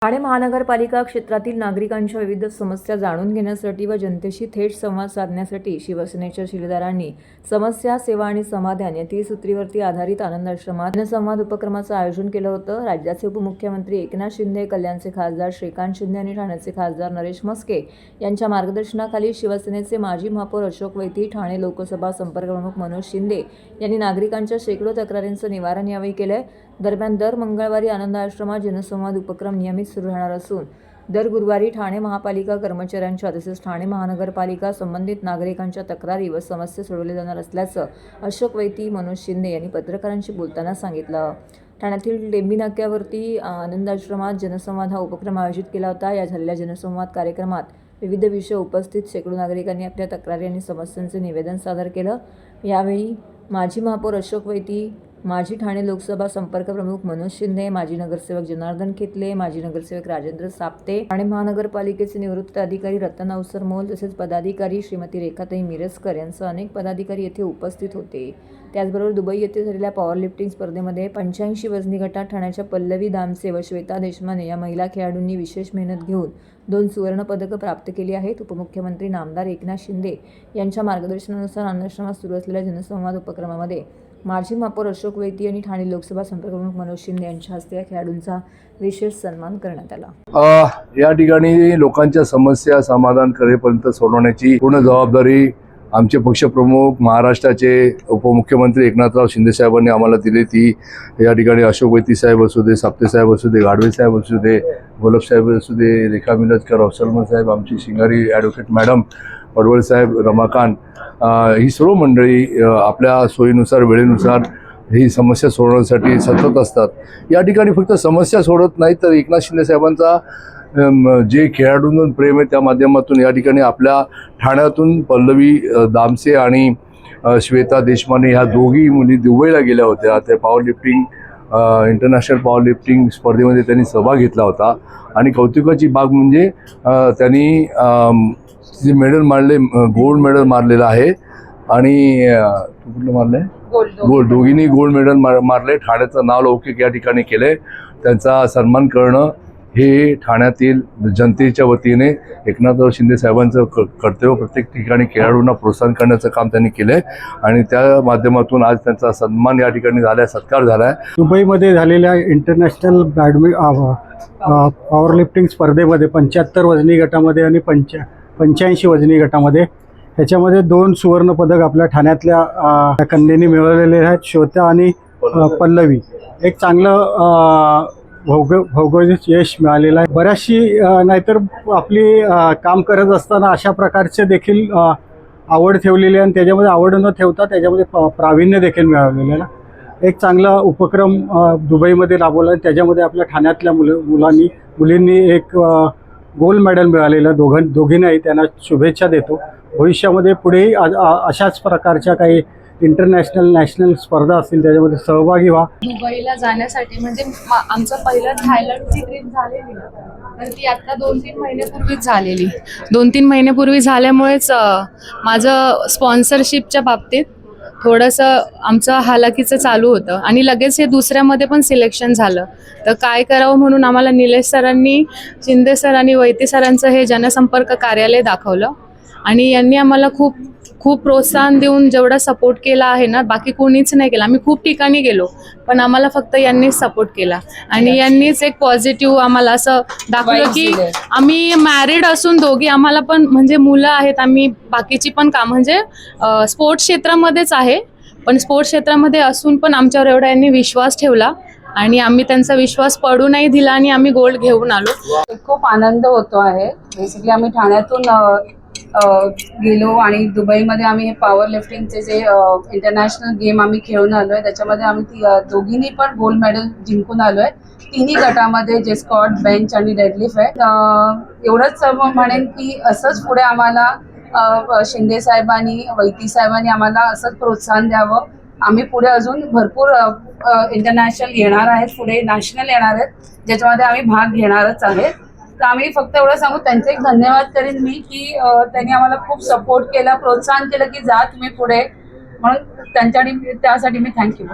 ठाणे महानगरपालिका क्षेत्रातील नागरिकांच्या विविध समस्या जाणून घेण्यासाठी व जनतेशी थेट संवाद साधण्यासाठी शिवसेनेच्या शिलेदारांनी समस्या, सेवा आणि समाधान या त्रिसूत्रीवरती आधारित आनंद आश्रमात जनसंवाद उपक्रमाचं आयोजन केलं होतं। राज्याचे उपमुख्यमंत्री एकनाथ शिंदे, कल्याणचे खासदार श्रीकांत शिंदे आणि ठाण्याचे खासदार नरेश म्हस्के यांच्या मार्गदर्शनाखाली शिवसेनेचे माजी महापौर अशोक वैती, ठाणे लोकसभा संपर्कप्रमुख मनोज शिंदे यांनी नागरिकांच्या शेकडो तक्रारींचं निवारण यावेळी केलंय। दरम्यान दर मंगळवारी आनंद आश्रमात जनसंवाद उपक्रम नियमित सुरू राहणार असून दर गुरुवारी ठाणे महापालिका कर्मचाऱ्यांच्या तसेच ठाणे महानगरपालिका संबंधित नागरिकांच्या तक्रारी व समस्या सोडवल्या जाणार असल्याचं अशोक वैती, मनोज शिंदे यांनी पत्रकारांशी बोलताना सांगितलं। ठाण्यातील टेंबी नाक्यावरती आनंद आश्रमात जनसंवाद हा उपक्रम आयोजित केला होता। या झालेल्या जनसंवाद कार्यक्रमात विविध विषय उपस्थित शेकडो नागरिकांनी आपल्या तक्रारी आणि समस्यांचे निवेदन सादर केलं। यावेळी माजी महापौर अशोक वैती, माजी ठाणे लोकसभा संपर्क प्रमुख मनोज शिंदे, माजी नगरसेवक जनार्दन खेतले, माजी नगरसेवक राजेंद्र साप्ते, ठाणे महानगरपालिकेचे निवृत्त अधिकारी रतन अवसर मोल तसेच पदाधिकारी श्रीमती रेखाताई मिरजकर यांसह अनेक पदाधिकारी येथे उपस्थित होते। त्याचबरोबर दुबई येथे झालेल्या पॉवर लिफ्टिंग स्पर्धेमध्ये 85 वजनी गटात ठाण्याच्या पल्लवी दामसे व श्वेता देशमाने या महिला खेळाडूंनी विशेष मेहनत घेऊन 2 सुवर्ण पदकं प्राप्त केली आहेत। उपमुख्यमंत्री नामदार एकनाथ शिंदे यांच्या मार्गदर्शनानुसार आनंदआश्रमात सुरू असलेल्या जनसंवाद उपक्रमामध्ये माजी महापौर अशोक वैती आणि ठाणे लोकसभा संपर्कप्रमुख मनोज शिंदे यांच्या हस्ते या खेळाडूंचा विशेष सन्मान करण्यात आला। या ठिकाणी लोकांच्या समस्या समाधान करेपर्यंत सोडवण्याची पूर्ण जबाबदारी आमचे पक्षप्रमुख महाराष्ट्राचे उपमुख्यमंत्री एकनाथराव शिंदे साहेबांनी आम्हाला दिली। ती या ठिकाणी अशोक वैती साहेब असू दे, साप्ते साहेब असू दे, गाडवे साहेब असू दे, गोलब साहेब असू दे, रेखा मिरजकर, अवसलमन साहेब, आमची शिंगारी ॲडव्होकेट मॅडम, पडवळ साहेब, रमाकांत, ही सर्व मंडळी आपल्या सोयीनुसार वेळेनुसार ही समस्या सोडवण्यासाठी सतत असतात। या ठिकाणी फक्त समस्या सोडत नाही तर एकनाथ शिंदे साहेबांचा जे खेळाडूंवर प्रेम आहे त्या माध्यमातून या ठिकाणी आपल्या ठाण्यातून पल्लवी दामसे आणि श्वेता देशमाने ह्या दोघी मुली दुबईला गेल्या होत्या। त्या power lifting international power lifting स्पर्धेमध्ये त्यांनी सहभाग घेतला होता आणि कौतुकाची बाब म्हणजे त्यांनी जे मेडल मारले, गोल्ड मेडल मारलेलं आहे आणि कुठलं मारलं आहे, गोल्ड, दोघींनी गोल्ड मेडल मारले। ठाण्याचं नाव लौकिक या ठिकाणी केलंय। त्यांचा सन्मान करणं हे ठाण्यातील जनतेच्या वतीने एकनाथराव शिंदे साहेबांचं कर्तव्य। प्रत्येक ठिकाणी खेळाडूंना प्रोत्साहन करण्याचं काम त्यांनी केलंय आणि त्या माध्यमातून आज त्यांचा सन्मान या ठिकाणी झालाय, सत्कार झालाय। दुबईमध्ये झालेल्या इंटरनॅशनल पॉवर लिफ्टिंग स्पर्धेमध्ये 75 वजनी गटामध्ये आणि 85 वजनी गटामध्ये ह्याच्यामध्ये 2 सुवर्ण पदक आपल्या ठाण्यातल्या कन्येनी मिळवलेले आहेत, श्वेता आणि पल्लवी। एक चांगलं भौगोलिक यश मिळालेलं आहे। बऱ्याचशी नाहीतर आपली काम करत असताना अशा प्रकारचे देखील आवड ठेवलेली आणि त्याच्यामध्ये आवड न ठेवता त्याच्यामध्ये प्रावीण्य देखील मिळवलेलं आहे। एक चांगला उपक्रम दुबईमध्ये राबवला आणि त्याच्यामध्ये आपल्या ठाण्यातल्या मुलींनी एक गोल्ड मेडल मिळालेलं दोघींनाही त्यांना शुभेच्छा देतो। भविष्यामध्ये पुढेही अशाच प्रकारच्या काही इंटरनॅशनल नॅशनल स्पर्धा असतील त्याच्यामध्ये सहभागी व्हा। दुबईला जाण्यासाठी म्हणजे आमचं पहिलं थायलंडची ट्रिप झालेली तर ती आता 2-3 महिन्यापूर्वीच झालेली। 2-3 महिन्यापूर्वी झाल्यामुळेच माझं स्पॉन्सरशिपच्या बाबतीत थोडंसं आमचं हालाकीचं चालू होतं आणि लगेच हे दुसऱ्यामध्ये पण सिलेक्शन झालं। तर काय करावं म्हणून आम्हाला निलेश सरांनी, शिंदे सर आणि वैती सरांचं हे जनसंपर्क कार्यालय दाखवलं आणि यांनी आम्हाला खूप प्रोत्साहन देऊन जेवढा सपोर्ट केला आहे ना, बाकी कोणीच नाही केला। आम्ही खूप ठिकाणी गेलो पण आम्हाला फक्त यांनीच सपोर्ट केला आणि यांनीच एक पॉझिटिव्ह आम्हाला असं दाखवलं की आम्ही मॅरिड असून दोघी आम्हाला पण म्हणजे मुलं आहेत, आम्ही बाकीची पण काम म्हणजे स्पोर्ट्स क्षेत्रामध्येच आहे पण स्पोर्ट्स क्षेत्रामध्ये असून पण आमच्यावर एवढा यांनी विश्वास ठेवला आणि आम्ही त्यांचा विश्वास पडू नाही दिला आणि आम्ही गोल्ड घेऊन आलो। खूप आनंद होतो आहे। बेसिकली आम्ही ठाण्यातून गेलो आणि दुबईमध्ये आम्ही पॉवर लिफ्टिंगचे जे इंटरनॅशनल गेम आम्ही खेळून आलो आहे त्याच्यामध्ये आम्ही दोघींनी पण गोल्ड मेडल जिंकून आलो आहे। 3ही गटामध्ये जे स्कॉट, बेंच आणि डेडलिफ्ट आहे। एवढंच म्हणेन की असंच पुढे आम्हाला शिंदे साहेबांनी, वैती साहेबांनी आम्हाला असंच प्रोत्साहन द्यावं। आम्ही पुढे अजून भरपूर इंटरनॅशनल येणार आहेत, पुढे नॅशनल येणार आहेत ज्याच्यामध्ये आम्ही भाग घेणारच आहेत। तर आम्ही फक्त एवढं सांगू, त्यांचे एक धन्यवाद करेन मी की त्यांनी आम्हाला खूप सपोर्ट केला, प्रोत्साहन केलं की जा तुम्ही पुढे, म्हणून त्यासाठी मी थँक्यू.